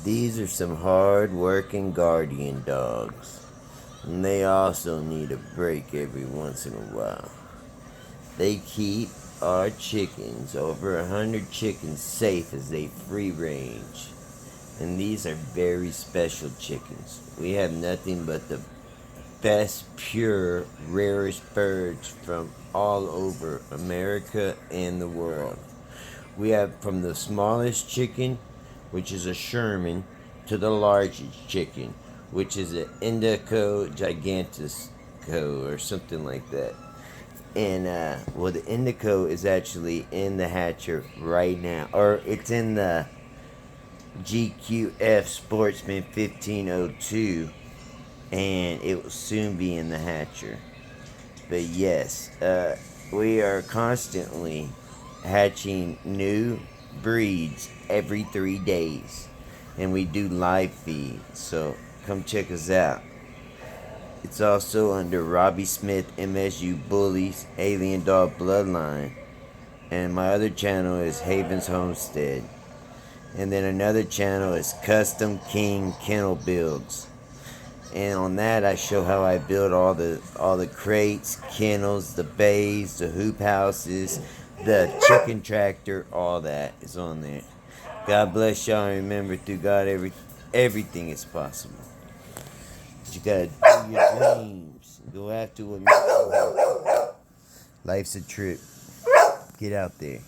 These are some hard-working guardian dogs, and they also need a break every once in a while. They keep our chickens, over 100 chickens, safe as they free range. And these are very special chickens. We have nothing but the best, pure, rarest birds from all over America and the world. We have from the smallest chicken, which is a Sherman, to the largest chicken, which is an Indico Gigantisco or something like that. And, the Indico is actually in the hatcher right now. Or it's in the GQF Sportsman 1502. And it will soon be in the hatcher. But yes, we are constantly hatching new breeds every 3 days. And we do live feed. So come check us out. It's also under Robbie Smith MSU Bullies Alien Dog Bloodline. And my other channel is Haven's Homestead. And then another channel is Custom King Kennel Builds. And on that I show how I build all the crates, kennels, the bays, the hoop houses, the chicken tractor, all that is on there. God bless y'all, and remember, through God everything is possible. But you gotta do your dreams. Go after what makes you happy. Life's a trip. Get out there.